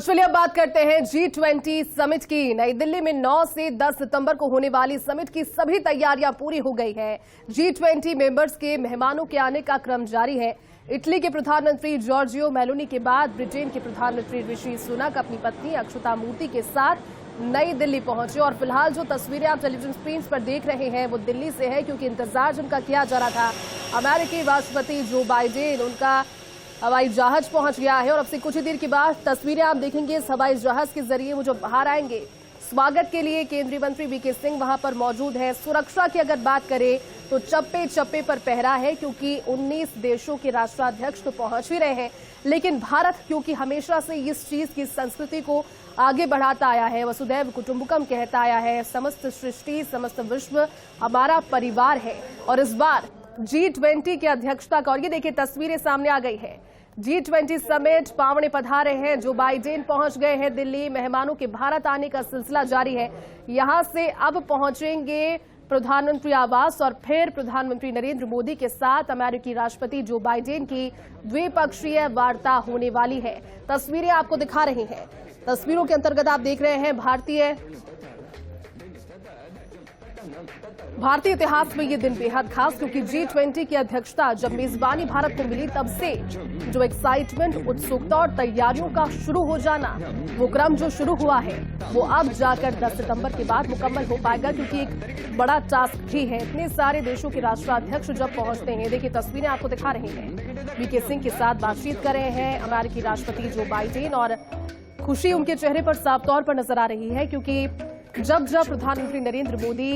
और चलिए अब बात करते हैं G20 समिट की। नई दिल्ली में 9 से 10 सितंबर को होने वाली समिट की सभी तैयारियां पूरी हो गई हैं। G20 मेंबर्स के मेहमानों के आने का क्रम जारी है। इटली के प्रधानमंत्री जॉर्जियो मेलोनी के बाद ब्रिटेन के प्रधानमंत्री ऋषि सुनक अपनी पत्नी अक्षता मूर्ति के साथ नई दिल्ली पहुंचे और फिलहाल जो तस्वीरें आप टेलीविजन स्क्रीन पर देख रहे हैं वो दिल्ली से है, क्योंकि इंतजार जिनका किया जा रहा था, अमेरिकी राष्ट्रपति जो बाइडेन, उनका हवाई जहाज पहुंच गया है और अब से कुछ ही देर के बाद तस्वीरें आप देखेंगे इस हवाई जहाज के जरिए वो जो बाहर आएंगे। स्वागत के लिए केंद्रीय मंत्री वीके सिंह वहां पर मौजूद है। सुरक्षा की अगर बात करें तो चप्पे चप्पे पर पहरा है, क्योंकि 19 देशों के राष्ट्राध्यक्ष तो पहुंच ही रहे हैं, लेकिन भारत क्योंकि हमेशा से इस चीज की संस्कृति को आगे बढ़ाता आया है, वसुधैव कुटुंबकम कहता आया है, समस्त सृष्टि समस्त विश्व हमारा परिवार है। और इस बार G20 की अध्यक्षता का, और ये देखिए तस्वीरें सामने आ गई है, G20 समिट पावने पधारे हैं, जो बाइडेन पहुंच गए हैं दिल्ली। मेहमानों के भारत आने का सिलसिला जारी है। यहां से अब पहुंचेंगे प्रधानमंत्री आवास और फिर प्रधानमंत्री नरेंद्र मोदी के साथ अमेरिकी राष्ट्रपति जो बाइडेन की द्विपक्षीय वार्ता होने वाली है। तस्वीरें आपको दिखा रही हैं। तस्वीरों के अंतर्गत आप देख रहे हैं भारतीय इतिहास में ये दिन बेहद खास, क्योंकि G20 की अध्यक्षता जब मेजबानी भारत को मिली तब से जो एक्साइटमेंट, उत्सुकता और तैयारियों का शुरू हो जाना, वो क्रम जो शुरू हुआ है वो अब जाकर 10 सितंबर के बाद मुकम्मल हो पाएगा, क्योंकि एक बड़ा टास्क भी है। इतने सारे देशों के राष्ट्राध्यक्ष जब पहुंचते हैं, देखिए तस्वीरें आपको दिखा रहे हैं, वीके सिंह के साथ बातचीत कर रहे हैं अमेरिकी राष्ट्रपति जो बाइडेन, और खुशी उनके चेहरे पर साफ तौर पर नजर आ रही है, क्योंकि जब प्रधानमंत्री नरेंद्र मोदी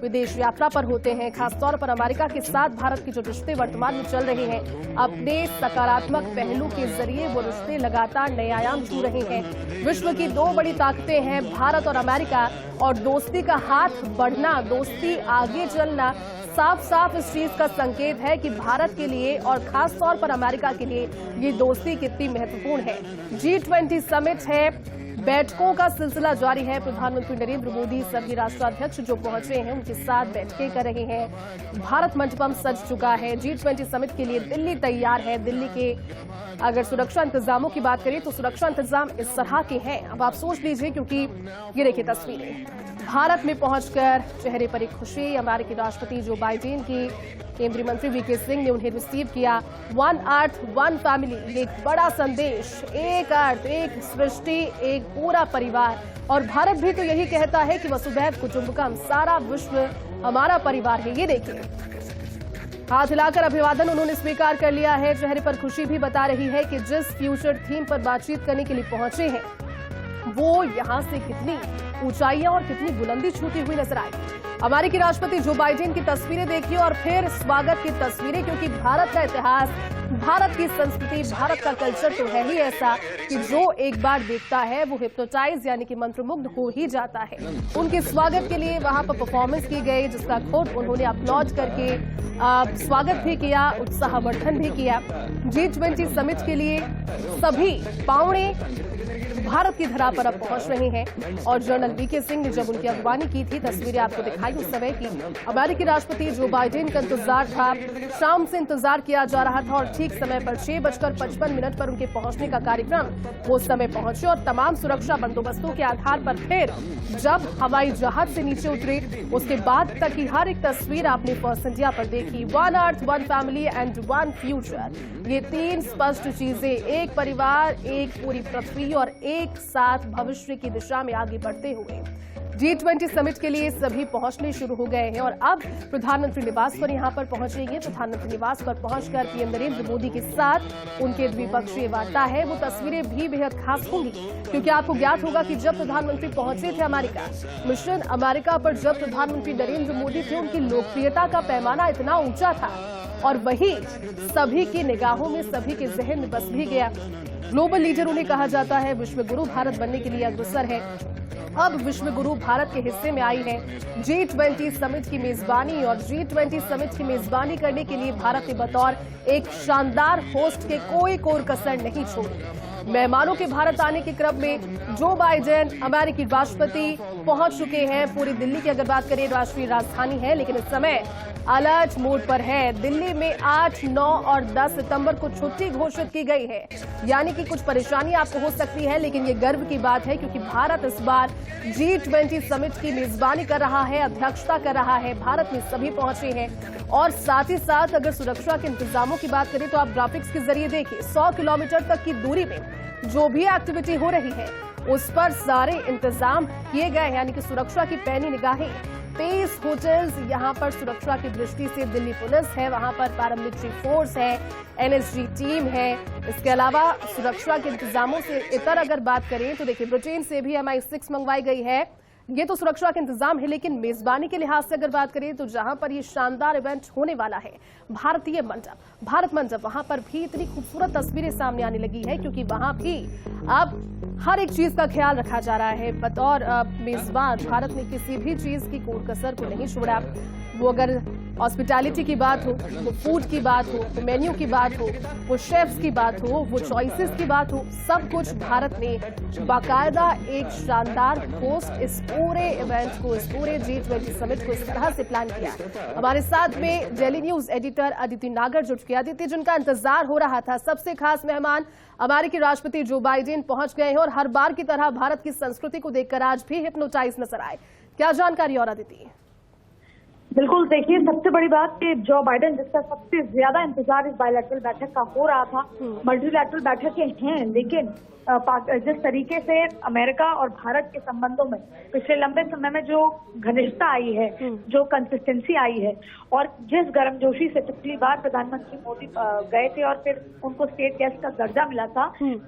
विदेश यात्रा पर होते हैं, खासतौर पर अमेरिका के साथ भारत के जो रिश्ते वर्तमान में चल रहे हैं, अपने सकारात्मक पहलू के जरिए वो रिश्ते लगातार नए आयाम छू रहे हैं। विश्व की दो बड़ी ताकतें हैं, भारत और अमेरिका, और दोस्ती का हाथ बढ़ना, दोस्ती आगे चलना साफ साफ इस चीज का संकेत है कि भारत के लिए और खास तौर पर अमेरिका के लिए ये दोस्ती कितनी महत्वपूर्ण है। G20 समिट है, बैठकों का सिलसिला जारी है। प्रधानमंत्री नरेंद्र मोदी सभी राष्ट्राध्यक्ष जो पहुंचे हैं उनके साथ बैठकें कर रहे हैं। भारत मंडपम सज चुका है। G20 समिट के लिए दिल्ली तैयार है। दिल्ली के अगर सुरक्षा इंतजामों की बात करें तो सुरक्षा इंतजाम इस तरह के हैं, अब आप सोच लीजिए, क्योंकि ये देखिए तस्वीरें, भारत में पहुंचकर चेहरे पर एक खुशी। अमेरिकी राष्ट्रपति जो बाइडेन की केंद्रीय मंत्री वीके सिंह ने उन्हें रिसीव किया। वन अर्थ वन फैमिली, ये एक बड़ा संदेश, एक अर्थ, एक सृष्टि, एक पूरा परिवार। और भारत भी तो यही कहता है कि वसुधैव कुटुंबकम, सारा विश्व हमारा परिवार है। ये देखिए हाथ हिलाकर अभिवादन उन्होंने स्वीकार कर लिया है। चेहरे पर खुशी भी बता रही है कि जिस फ्यूचर थीम पर बातचीत करने के लिए पहुंचे हैं वो यहां से कितनी ऊंचाइयां और कितनी बुलंदी छूती हुई नजर आई। अमेरिकी राष्ट्रपति जो बाइडेन की तस्वीरें देखिए और फिर स्वागत की तस्वीरें, क्योंकि भारत का इतिहास, भारत की संस्कृति, भारत का कल्चर तो है ही ऐसा कि जो एक बार देखता है वो हिप्नोटाइज यानी कि मंत्रमुग्ध हो ही जाता है। उनके स्वागत के लिए वहां पर परफॉर्मेंस की गई, जिसका खुद उन्होंने अपलॉड करके स्वागत भी किया, उत्साहवर्धन भी किया। G20 समिट के लिए सभी पावने भारत की धरा पर अब पहुंच रहे हैं। और जनरल वीके सिंह ने जब उनकी अगवानी की थी, तस्वीरें आपको दिखाई उस समय की, अमेरिकी राष्ट्रपति जो बाइडेन का इंतजार था, शाम से इंतजार किया जा रहा था, और ठीक समय पर 6:55 पर उनके पहुंचने का कार्यक्रम वो समय पहुंचे। और तमाम सुरक्षा बंदोबस्तों के आधार पर फिर जब हवाई जहाज से नीचे उतरे, उसके बाद तक की हर एक तस्वीर आपने फर्स्ट इंडिया पर देखी। One earth one family and one future, ये तीन स्पष्ट चीजें, एक परिवार, एक पूरी पृथ्वी और एक साथ भविष्य की दिशा में आगे बढ़ते हुए। G20 समिट के लिए सभी पहुंचने शुरू हो गए हैं और अब प्रधानमंत्री निवास पर यहां पर पहुंचेंगे। प्रधानमंत्री निवास पर पहुंचकर पीएम नरेंद्र मोदी के साथ उनके द्विपक्षीय वार्ता है। वो तस्वीरें भी बेहद खास होंगी, क्योंकि आपको ज्ञात होगा कि जब प्रधानमंत्री पहुंचे थे अमेरिका, मिशन अमेरिका पर जब प्रधानमंत्री नरेंद्र मोदी थे, उनकी लोकप्रियता का पैमाना इतना ऊंचा था और वही सभी की निगाहों में, सभी के जहन में बस भी गया। ग्लोबल लीडर उन्हें कहा जाता है, विश्व गुरु भारत बनने के लिए अग्रसर है। अब विश्व गुरु भारत के हिस्से में आई है। G20 समिट की मेजबानी, और G20 समिट की मेजबानी करने के लिए भारत ने बतौर एक शानदार होस्ट के कोई कोर कसर नहीं छोड़ी। मेहमानों के भारत आने के क्रम में जो बाइडेन अमेरिकी राष्ट्रपति पहुंच चुके हैं। पूरी दिल्ली की अगर बात करें, राष्ट्रीय राजधानी है, लेकिन इस समय अलर्ट मोड पर है। दिल्ली में 8, 9 और 10 सितंबर को छुट्टी घोषित की गई है, यानी कि कुछ परेशानी आपको हो सकती है, लेकिन ये गर्व की बात है क्योंकि भारत इस बार G20 समिट की मेजबानी कर रहा है, अध्यक्षता कर रहा है। भारत में सभी पहुंचे हैं और साथ ही साथ अगर सुरक्षा के इंतजामों की बात करें तो आप ग्राफिक्स के जरिए देखिए, 100 किलोमीटर तक की दूरी में जो भी एक्टिविटी हो रही है उस पर सारे इंतजाम किए गए हैं, यानी कि सुरक्षा की पैनी निगाहें। पेस होटल्स, यहाँ पर सुरक्षा की दृष्टि से दिल्ली पुलिस है, वहां पर पैरामिलिट्री फोर्स है, NSG टीम है। इसके अलावा सुरक्षा के इंतजामों से इतर अगर बात करें तो देखिए, ब्रिटेन से भी MI6 मंगवाई गई है। ये तो सुरक्षा के इंतजाम है, लेकिन मेजबानी के लिहाज से अगर बात करें तो जहां पर ये शानदार इवेंट होने वाला है, भारतीय मंडप, भारत मंडप, वहां पर भी इतनी खूबसूरत तस्वीरें सामने आने लगी है क्योंकि वहां भी अब हर एक चीज का ख्याल रखा जा रहा है। बतौर मेजबान भारत ने किसी भी चीज की कोर कसर को नहीं छोड़ा। वो अगर हॉस्पिटैलिटी की बात हो, वो फूड की बात हो, वो मेन्यू की बात हो, वो शेफ्स की बात हो, वो चॉइसेस की बात हो, सब कुछ भारत ने बाकायदा एक शानदार होस्ट इस पूरे इवेंट को, इस पूरे G20 समिट को इस तरह से प्लान किया। हमारे साथ में डेली न्यूज एडिटर अदिति नागर जुट गए। अदिति, जिनका इंतजार हो रहा था, सबसे खास मेहमान अमेरिकी राष्ट्रपति जो बाइडेन पहुंच गए हैं और हर बार की तरह भारत की संस्कृति को देखकर आज भी हिप्नोटाइज नजर आए। क्या जानकारी और अदिति? बिल्कुल, देखिए, सबसे बड़ी बात कि जो बाइडेन, जिसका सबसे ज्यादा इंतजार इस बायलैटरल बैठक का हो रहा था, मल्टीलैटरल बैठकें हैं, लेकिन जिस तरीके से अमेरिका और भारत के संबंधों में पिछले लंबे समय में जो घनिष्ठता आई है, जो कंसिस्टेंसी आई है और जिस गर्मजोशी से पिछली बार प्रधानमंत्री मोदी गए थे और फिर उनको स्टेट गेस्ट का दर्जा मिला था,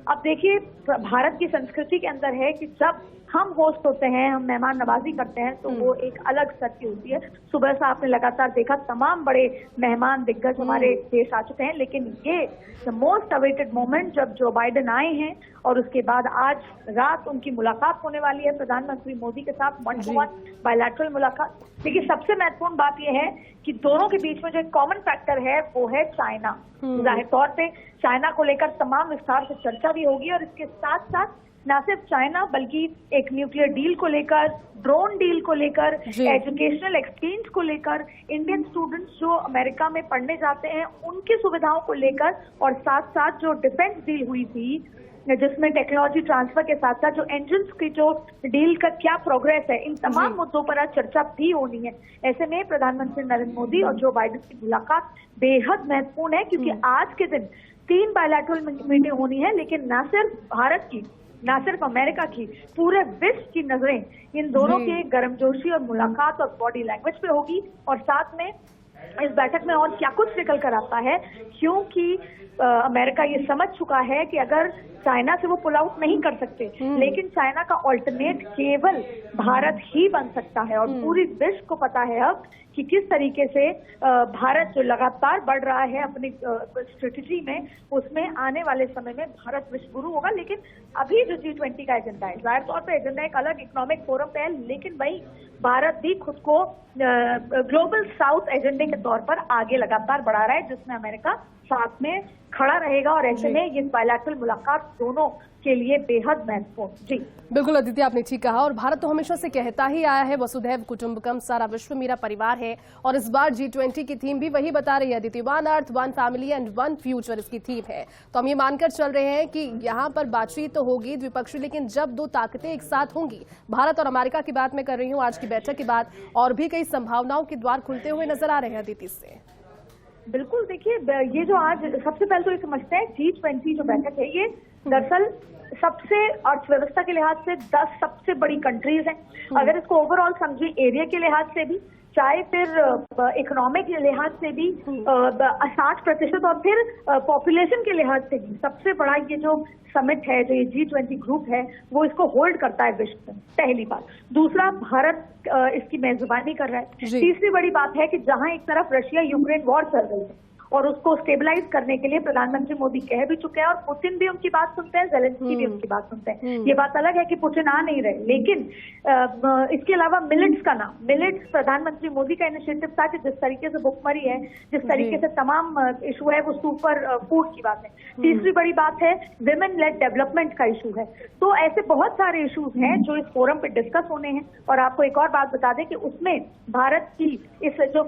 अब देखिए भारत की संस्कृति के अंदर है कि जब हम होस्ट होते हैं, हम मेहमान नवाजी करते हैं, तो वो एक अलग स्तर की होती है। सुबह से आपने लगातार देखा, तमाम बड़े मेहमान दिग्गज हमारे देश आ चुके हैं, लेकिन ये द मोस्ट अवेटेड मोमेंट जब जो बाइडेन आए हैं और उसके बाद आज रात उनकी मुलाकात होने वाली है प्रधानमंत्री मोदी के साथ, 1-to-1 बायलैटरल मुलाकात। देखिए, सबसे महत्वपूर्ण बात यह है कि दोनों के बीच में जो एक कॉमन फैक्टर है वो है चाइना। जाहिर तौर पे चाइना को लेकर तमाम विस्तार से चर्चा भी होगी और इसके साथ साथ न सिर्फ चाइना बल्कि एक न्यूक्लियर डील को लेकर, ड्रोन डील को लेकर, एजुकेशनल एक्सचेंज को लेकर, इंडियन स्टूडेंट्स जो अमेरिका में पढ़ने जाते हैं उनकी सुविधाओं को लेकर, और साथ साथ जो डिफेंस डील हुई थी जिसमें टेक्नोलॉजी ट्रांसफर के साथ साथ जो इंजन्स की जो डील का क्या प्रोग्रेस है, इन तमाम मुद्दों पर आज चर्चा भी होनी है। ऐसे में प्रधानमंत्री नरेंद्र मोदी और जो बाइडेन की मुलाकात बेहद महत्वपूर्ण है क्योंकि आज के दिन 3 बायलैटरल मीटिंग होनी है, लेकिन न सिर्फ भारत की, न सिर्फ अमेरिका की, पूरे विश्व की नजरें इन दोनों के गर्मजोशी और मुलाकात और बॉडी लैंग्वेज पे होगी। और साथ में इस बैठक में और क्या कुछ निकल कर आता है, क्योंकि अमेरिका ये समझ चुका है कि अगर चाइना से वो पुल आउट नहीं कर सकते, लेकिन चाइना का ऑल्टरनेट केवल भारत ही बन सकता है। और पूरी विश्व को पता है अब कि किस तरीके से भारत जो लगातार बढ़ रहा है अपनी स्ट्रेटेजी में, उसमें आने वाले समय में भारत विश्व गुरु होगा। लेकिन अभी जो G20 का एजेंडा है, जाहिर तौर पे एजेंडा एक अलग इकोनॉमिक फोरम पे है, लेकिन वही भारत भी खुद को ग्लोबल साउथ एजेंडे के तौर पर आगे लगातार बढ़ा रहा है, जिसमें अमेरिका साथ में खड़ा रहेगा। और ऐसे में ये बायलैटरल मुलाकात दोनों के लिए बेहद महत्वपूर्ण। जी बिल्कुल अदिति, आपने ठीक कहा। और भारत तो हमेशा से कहता ही आया है वसुधैव कुटुंबकम, सारा विश्व मेरा परिवार है, और इस बार G20 की थीम भी वही बता रही है अदिति, 1 अर्थ 1 फैमिली एंड 1 फ्यूचर इसकी थीम है। तो हम ये मानकर चल रहे हैं कि यहाँ पर बातचीत तो होगी द्विपक्षीय, लेकिन जब 2 ताकतें एक साथ होंगी, भारत और अमेरिका की बात मैं कर रही हूँ आज की बैठक के बाद, और भी कई संभावनाओं के द्वार खुलते हुए नजर आ रहे हैं अदिति से। बिल्कुल, देखिए, ये जो आज सबसे पहले तो ये समझते हैं G20 जो बैठक है, ये दरअसल सबसे अर्थव्यवस्था के लिहाज से 10 सबसे बड़ी कंट्रीज हैं। अगर इसको ओवरऑल समझे एरिया के लिहाज से भी, चाहे फिर इकोनॉमिक लिहाज से भी 60% और फिर पॉपुलेशन के लिहाज से भी सबसे बड़ा ये जो समिट है, जो ये G20 ग्रुप है, वो इसको होल्ड करता है विश्व में, पहली बात। दूसरा, भारत इसकी मेजबानी कर रहा है। तीसरी बड़ी बात है कि जहां एक तरफ रशिया यूक्रेन वॉर चल रही है और उसको स्टेबलाइज करने के लिए प्रधानमंत्री मोदी कह भी चुके हैं और पुतिन भी उनकी बात सुनते हैं, ज़ेलेंस्की भी उनकी बात सुनते हैं। ये बात अलग है कि पुतिन आ नहीं रहे, लेकिन इसके अलावा मिलेट्स का नाम, मिलेट्स प्रधानमंत्री मोदी का इनिशिएटिव था कि जिस तरीके से भुखमरी है, जिस तरीके से तमाम इशू है, वो सुपर फूड की बात है। तीसरी बड़ी बात है विमेन लेड डेवलपमेंट का इशू है। तो ऐसे बहुत सारे इश्यूज हैं जो इस फोरम पे डिस्कस होने हैं। और आपको एक और बात बता दें कि उसमें भारत की इस जो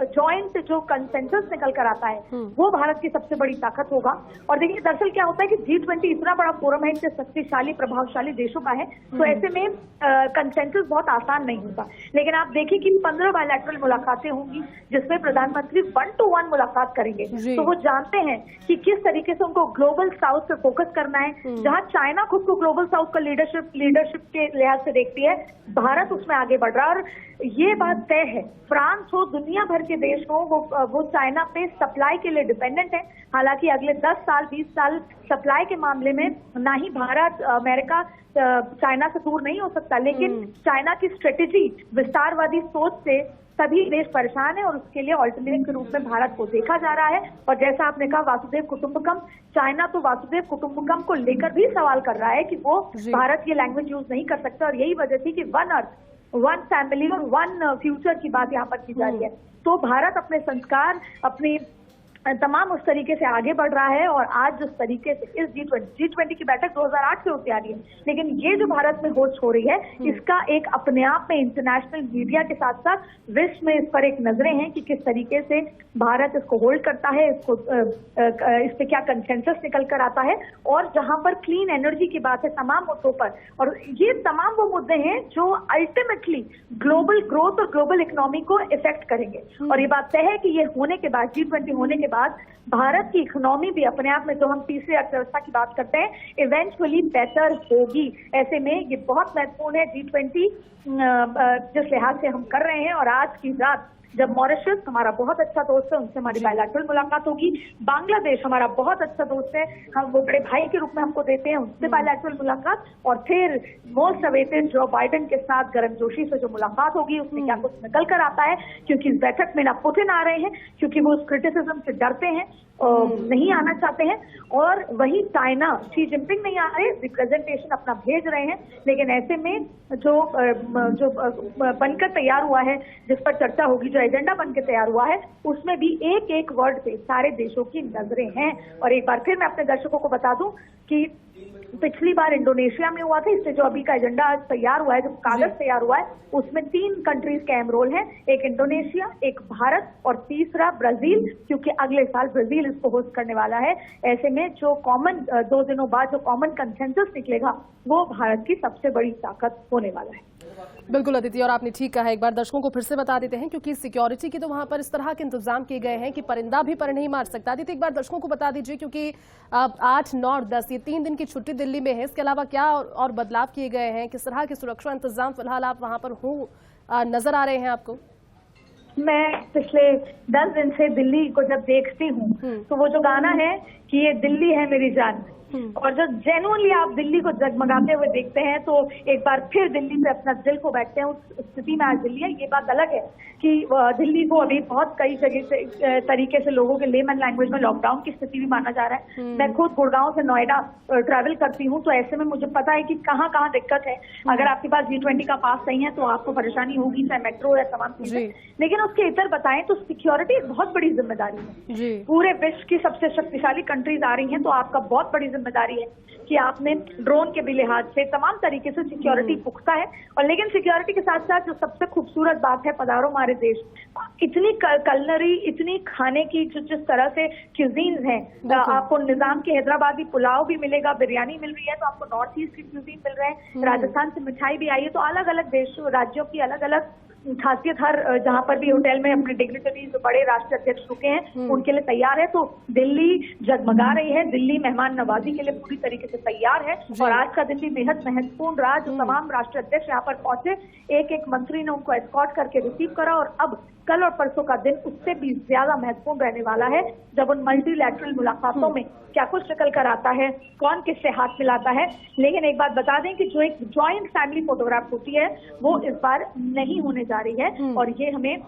जॉइंट जो कंसेंसस निकल कर आता है वो भारत की सबसे बड़ी ताकत होगा। और देखिए दरअसल क्या होता है कि G20 इतना बड़ा फोरम है, इतने शक्तिशाली प्रभावशाली देशों का है, तो ऐसे में कंसेंसस बहुत आसान नहीं होता। लेकिन आप देखिए कि 15 बायलैटरल मुलाकातें होंगी जिसमें प्रधानमंत्री 1-to-1 मुलाकात करेंगे, तो वो जानते हैं कि किस तरीके से उनको ग्लोबल साउथ पे फोकस करना है। जहां चाइना खुद को ग्लोबल साउथ का लीडरशिप के लिहाज से देखती है, भारत उसमें आगे बढ़ रहा है। और ये बात तय है, फ्रांस हो, दुनिया भर के देश हो, वो चाइना पे सप्लाई के लिए डिपेंडेंट है। हालांकि अगले 10 साल 20 साल सप्लाई के मामले में ना ही भारत अमेरिका चाइना से दूर नहीं हो सकता, लेकिन चाइना की स्ट्रेटेजी विस्तारवादी सोच से सभी देश परेशान है और उसके लिए ऑल्टरनेटिव के रूप में भारत को देखा जा रहा है। और जैसा आपने कहा वासुदेव कुटुंबकम, चाइना तो वासुदेव कुटुंबकम को लेकर भी सवाल कर रहा है कि वो भारत ये लैंग्वेज यूज नहीं कर सकता। और यही वजह थी कि वन अर्थ, वन फैमिली और वन फ्यूचर की बात यहाँ पर की जा रही है। तो भारत अपने संस्कार, अपनी तमाम उस तरीके से आगे बढ़ रहा है। और आज जिस तरीके से इस G20 की बैठक 2008 से होती आ रही है, लेकिन ये जो भारत में होस्ट हो रही है, इसका एक अपने आप में इंटरनेशनल मीडिया के साथ साथ विश्व में इस पर एक नजरें हैं कि किस तरीके से भारत इसको होल्ड करता है, इसको इस पे क्या कंसेंसस निकल कर आता है। और जहां पर क्लीन एनर्जी की बात है तमाम मुद्दों पर, और ये तमाम वो मुद्दे हैं जो अल्टीमेटली ग्लोबल ग्रोथ और ग्लोबल इकोनॉमी को इफेक्ट करेंगे। और ये बात तय है कि ये होने के बाद, G20 होने के बाद भारत की इकोनॉमी भी अपने आप में, जो हम तीसरी अर्थव्यवस्था की बात करते हैं, इवेंचुअली बेहतर होगी। ऐसे में ये बहुत महत्वपूर्ण है G20 जिस लिहाज से हम कर रहे हैं। और आज की रात जब मॉरिशस हमारा बहुत अच्छा दोस्त है, उनसे हमारी बायलैटरल मुलाकात होगी। बांग्लादेश हमारा बहुत अच्छा दोस्त है, हम वो बड़े भाई के रूप में हमको देते हैं, उनसे बायलैटरल मुलाकात। और फिर मोस्ट अवेटेड जो बाइडेन के साथ गर्मजोशी से जो मुलाकात होगी, उसमें क्या कुछ निकल कर आता है, क्योंकि इस बैठक में ना पुतिन आ रहे हैं क्योंकि वो उस क्रिटिसिज्म से डरते हैं, नहीं आना चाहते हैं। और वही चाइना, शी जिनपिंग नहीं आ रहे, रिप्रेजेंटेशन अपना भेज रहे हैं। लेकिन ऐसे में जो बनकर तैयार हुआ है, जिस पर चर्चा होगी, जो एजेंडा बनकर तैयार हुआ है, उसमें भी एक एक वर्ड पे सारे देशों की नजरें हैं। और एक बार फिर मैं अपने दर्शकों को बता दूं कि पिछली बार इंडोनेशिया में हुआ था, इससे जो अभी का एजेंडा आज तैयार हुआ है, जो कागज तैयार हुआ है, उसमें 3 कंट्रीज का अहम रोल है, एक इंडोनेशिया, एक भारत और तीसरा ब्राजील, क्योंकि अगले साल ब्राजील इसको होस्ट करने वाला है। ऐसे में जो कॉमन 2 दिनों बाद जो कॉमन कंसेंसस निकलेगा, वो भारत की सबसे बड़ी ताकत होने वाला है। बिल्कुल अदिति, और आपने ठीक कहा, एक बार दर्शकों को फिर से बता देते हैं, क्योंकि सिक्योरिटी की तो वहां पर इस तरह के इंतजाम किए गए हैं कि परिंदा भी पर नहीं मार सकता। अदिति, एक बार दर्शकों को बता दीजिए, क्योंकि 8, 9 और 10 ये 3 दिन की छुट्टी दिल्ली में है, इसके अलावा क्या और बदलाव किए गए हैं, किस तरह के सुरक्षा इंतजाम फिलहाल आप वहां पर नजर आ रहे हैं आपको? मैं पिछले 10 दिन से दिल्ली को जब देखती हूँ, तो वो जो गाना है कि ये दिल्ली है मेरी जान, और जब जेन्युइनली आप दिल्ली को जगमगाते हुए देखते हैं, तो एक बार फिर दिल्ली पे अपना दिल को बैठते हैं। उस स्थिति में आज दिल्ली है। ये बात अलग है कि दिल्ली को अभी बहुत कई जगह से तरीके से लोगों के लेमन लैंग्वेज में लॉकडाउन की स्थिति भी माना जा रहा है। मैं खुद गुड़गांव से नोएडा ट्रैवल करती हूँ, तो ऐसे में मुझे पता है कि कहाँ कहाँ दिक्कत है। अगर आपके पास G20 का पास नहीं है तो आपको परेशानी होगी, चाहे मेट्रो या तमाम चीजें। लेकिन उसके इतर बताएं तो सिक्योरिटी एक बहुत बड़ी जिम्मेदारी है। पूरे विश्व की सबसे शक्तिशाली कंट्रीज आ रही हैं, तो आपका बहुत बड़ी जिम्मेदारी है कि आपने ड्रोन के भी लिहाज से तमाम तरीके से सिक्योरिटी पुख्ता है। और लेकिन सिक्योरिटी के साथ साथ जो सबसे खूबसूरत बात है, पधारो हमारे देश, इतनी कलनरी, इतनी खाने की जिस तरह से क्यूजीन्स हैं, आपको निजाम की हैदराबादी पुलाव भी मिलेगा, बिरयानी मिल रही है, तो आपको नॉर्थ ईस्ट की क्यूजीन मिल रहे हैं, राजस्थान से मिठाई भी आई है। तो अलग अलग देशों, राज्यों की अलग अलग खासियत हर जहां पर भी होटल में अपने डिग्निटरीज जो बड़े राष्ट्रीय अध्यक्ष रुके हैं उनके लिए तैयार है। तो दिल्ली जगमगा रही है, दिल्ली मेहमान नवाजी के लिए पूरी तरीके से तैयार है। और आज का दिन भी बेहद महत्वपूर्ण रहा। जो तमाम राष्ट्रीय अध्यक्ष यहाँ पर पहुंचे, एक एक मंत्री ने उनको एस्कॉर्ट करके रिसीव करा। और अब कल और परसों का दिन उससे भी ज्यादा महत्वपूर्ण रहने वाला है, जब उन मल्टीलैटरल मुलाकातों में क्या कुछ निकल कर आता है, कौन किससे हाथ मिलाता है। लेकिन एक बात बता दें कि जो एक ज्वाइंट फैमिली फोटोग्राफ होती है, वो इस बार नहीं होने जा रही है। और ये हमें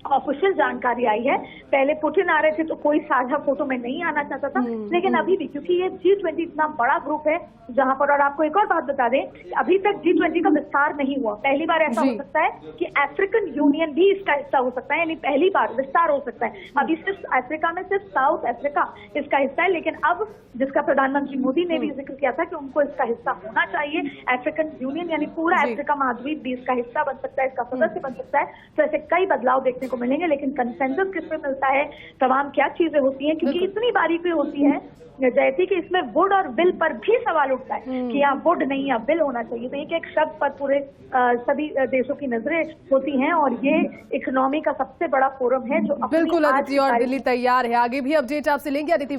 ऑफिशियल जानकारी आई है। पहले पुतिन आ रहे थे तो कोई साझा फोटो में नहीं आना चाहता था, लेकिन अभी भी क्योंकि ये G20 इतना बड़ा ग्रुप है जहां पर, और आपको एक और बात बता दें, अभी तक G20 का विस्तार नहीं हुआ। पहली बार ऐसा हो सकता है कि अफ्रीकन यूनियन भी इसका हिस्सा हो सकता है, यानी पहली बार विस्तार हो सकता है। अभी सिर्फ अफ्रीका में सिर्फ साउथ अफ्रीका इसका हिस्सा है, लेकिन अब जिसका प्रधानमंत्री मोदी ने भी जिक्र किया था कि उनको इसका हिस्सा होना चाहिए, अफ्रीकन यूनियन यानी पूरा अफ्रीका महाद्वीप भी इसका हिस्सा बन सकता है, इसका सदस्य बन सकता है। तो ऐसे कई बदलाव देखने को मिलेंगे, लेकिन कंसेंसस किसमें मिलता है, तमाम क्या चीजें होती हैं, क्योंकि इतनी बारीकी होती है जयती कि इसमें वुड और बिल पर भी सवाल उठता है कि यहाँ वुड नहीं या बिल होना चाहिए। तो एक शब्द पर पूरे सभी देशों की नजरें होती हैं, और ये इकोनॉमी का सबसे बड़ा फोरम है जो बिल्कुल अदिति, और दिल्ली तैयार है। आगे भी अपडेट आपसे लेंगे अदिति।